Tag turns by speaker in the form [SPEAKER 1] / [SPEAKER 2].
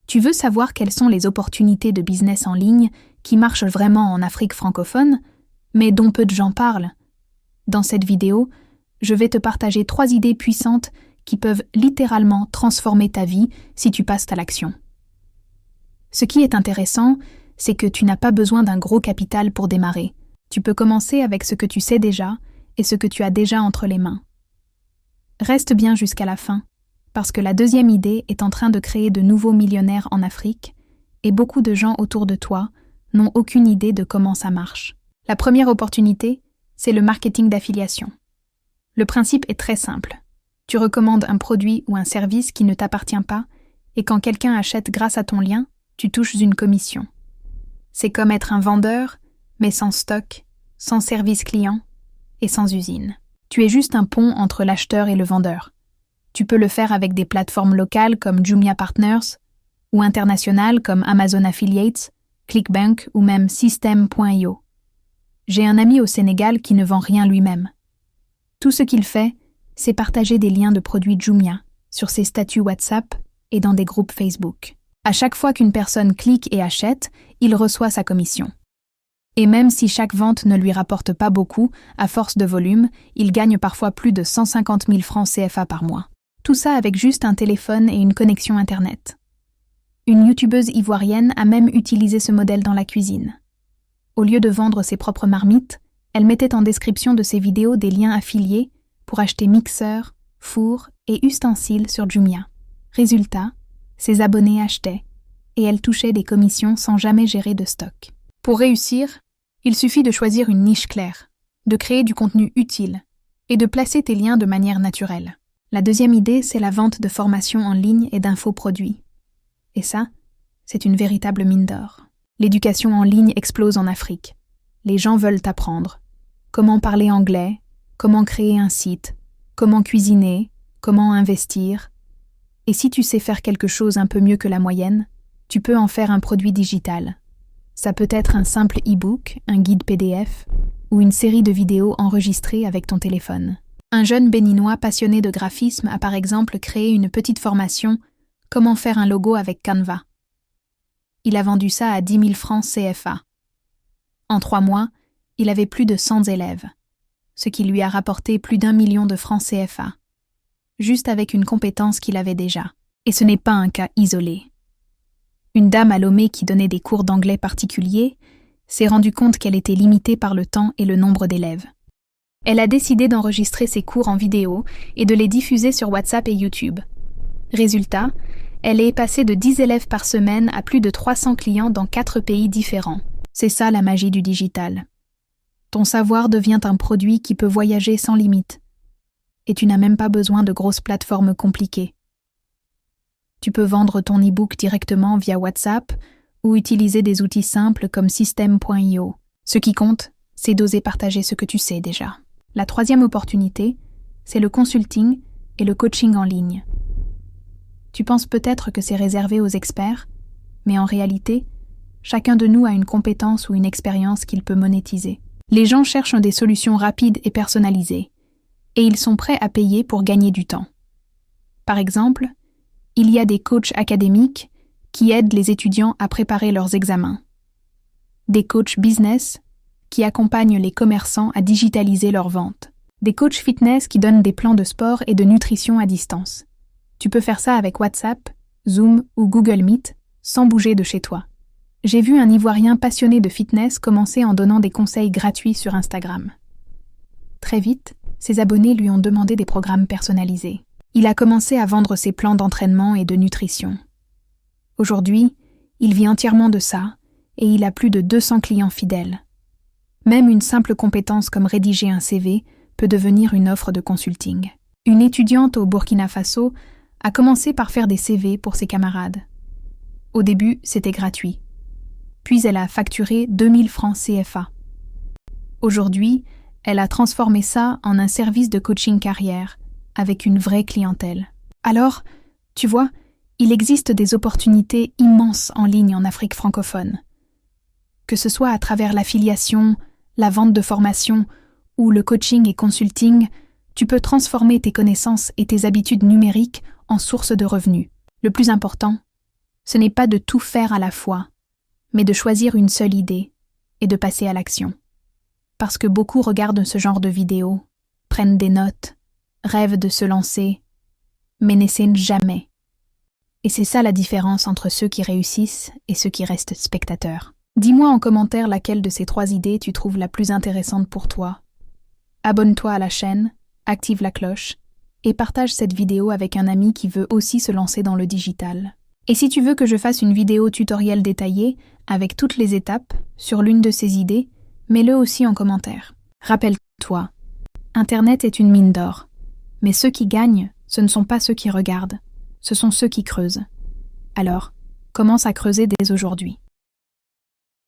[SPEAKER 1] Tu veux savoir quelles sont les opportunités de business en ligne qui marchent vraiment en Afrique francophone, mais dont peu de gens parlent? Dans cette vidéo, je vais te partager 3 idées puissantes qui peuvent littéralement transformer ta vie si tu passes à l'action. Ce qui est intéressant, c'est que tu n'as pas besoin d'un gros capital pour démarrer. Tu peux commencer avec ce que tu sais déjà et ce que tu as déjà entre les mains. Reste bien jusqu'à la fin, parce que la deuxième idée est en train de créer de nouveaux millionnaires en Afrique et beaucoup de gens autour de toi n'ont aucune idée de comment ça marche. La première opportunité, c'est le marketing d'affiliation. Le principe est très simple. Tu recommandes un produit ou un service qui ne t'appartient pas et quand quelqu'un achète grâce à ton lien, tu touches une commission. C'est comme être un vendeur, mais sans stock, sans service client et sans usine. Tu es juste un pont entre l'acheteur et le vendeur. Tu peux le faire avec des plateformes locales comme Jumia Partners ou internationales comme Amazon Affiliates, ClickBank ou même System.io. J'ai un ami au Sénégal qui ne vend rien lui-même. Tout ce qu'il fait, c'est partager des liens de produits Jumia sur ses statuts WhatsApp et dans des groupes Facebook. À chaque fois qu'une personne clique et achète, il reçoit sa commission. Et même si chaque vente ne lui rapporte pas beaucoup, à force de volume, il gagne parfois plus de 150 000 francs CFA par mois. Tout ça avec juste un téléphone et une connexion Internet. Une youtubeuse ivoirienne a même utilisé ce modèle dans la cuisine. Au lieu de vendre ses propres marmites, elle mettait en description de ses vidéos des liens affiliés pour acheter mixeurs, fours et ustensiles sur Jumia. Résultat, ses abonnés achetaient et elle touchait des commissions sans jamais gérer de stock. Pour réussir, il suffit de choisir une niche claire, de créer du contenu utile et de placer tes liens de manière naturelle. La deuxième idée, c'est la vente de formations en ligne et d'infoproduits. Et ça, c'est une véritable mine d'or. L'éducation en ligne explose en Afrique. Les gens veulent apprendre. Comment parler anglais, comment créer un site, comment cuisiner, comment investir. Et si tu sais faire quelque chose un peu mieux que la moyenne, tu peux en faire un produit digital. Ça peut être un simple e-book, un guide PDF ou une série de vidéos enregistrées avec ton téléphone. Un jeune béninois passionné de graphisme a par exemple créé une petite formation « Comment faire un logo avec Canva ». Il a vendu ça à 10 000 francs CFA. En 3 mois, il avait plus de 100 élèves, ce qui lui a rapporté plus d'1 million de francs CFA, juste avec une compétence qu'il avait déjà. Et ce n'est pas un cas isolé. Une dame à Lomé qui donnait des cours d'anglais particuliers s'est rendue compte qu'elle était limitée par le temps et le nombre d'élèves. Elle a décidé d'enregistrer ses cours en vidéo et de les diffuser sur WhatsApp et YouTube. Résultat, elle est passée de 10 élèves par semaine à plus de 300 clients dans 4 pays différents. C'est ça la magie du digital. Ton savoir devient un produit qui peut voyager sans limite. Et tu n'as même pas besoin de grosses plateformes compliquées. Tu peux vendre ton e-book directement via WhatsApp ou utiliser des outils simples comme System.io. Ce qui compte, c'est d'oser partager ce que tu sais déjà. La troisième opportunité, c'est le consulting et le coaching en ligne. Tu penses peut-être que c'est réservé aux experts, mais en réalité, chacun de nous a une compétence ou une expérience qu'il peut monétiser. Les gens cherchent des solutions rapides et personnalisées, et ils sont prêts à payer pour gagner du temps. Par exemple, il y a des coachs académiques qui aident les étudiants à préparer leurs examens. Des coachs business qui accompagnent les commerçants à digitaliser leurs ventes. Des coachs fitness qui donnent des plans de sport et de nutrition à distance. Tu peux faire ça avec WhatsApp, Zoom ou Google Meet sans bouger de chez toi. J'ai vu un Ivoirien passionné de fitness commencer en donnant des conseils gratuits sur Instagram. Très vite, ses abonnés lui ont demandé des programmes personnalisés. Il a commencé à vendre ses plans d'entraînement et de nutrition. Aujourd'hui, il vit entièrement de ça et il a plus de 200 clients fidèles. Même une simple compétence comme rédiger un CV peut devenir une offre de consulting. Une étudiante au Burkina Faso a commencé par faire des CV pour ses camarades. Au début, c'était gratuit. Puis elle a facturé 2000 francs CFA. Aujourd'hui, elle a transformé ça en un service de coaching carrière avec une vraie clientèle. Alors, tu vois, il existe des opportunités immenses en ligne en Afrique francophone. Que ce soit à travers l'affiliation, la vente de formation ou le coaching et consulting, tu peux transformer tes connaissances et tes habitudes numériques en source de revenus. Le plus important, Ce n'est pas de tout faire à la fois, mais de choisir une seule idée et de passer à l'action. Parce que beaucoup regardent ce genre de vidéos, prennent des notes, rêvent de se lancer, mais n'essaient jamais. Et c'est ça la différence entre ceux qui réussissent et ceux qui restent spectateurs. Dis-moi en commentaire laquelle de ces 3 idées tu trouves la plus intéressante pour toi. Abonne-toi à la chaîne, active la cloche et partage cette vidéo avec un ami qui veut aussi se lancer dans le digital. Et si tu veux que je fasse une vidéo tutoriel détaillée avec toutes les étapes sur l'une de ces idées, mets-le aussi en commentaire. Rappelle-toi, Internet est une mine d'or, mais ceux qui gagnent, ce ne sont pas ceux qui regardent, ce sont ceux qui creusent. Alors, commence à creuser dès aujourd'hui.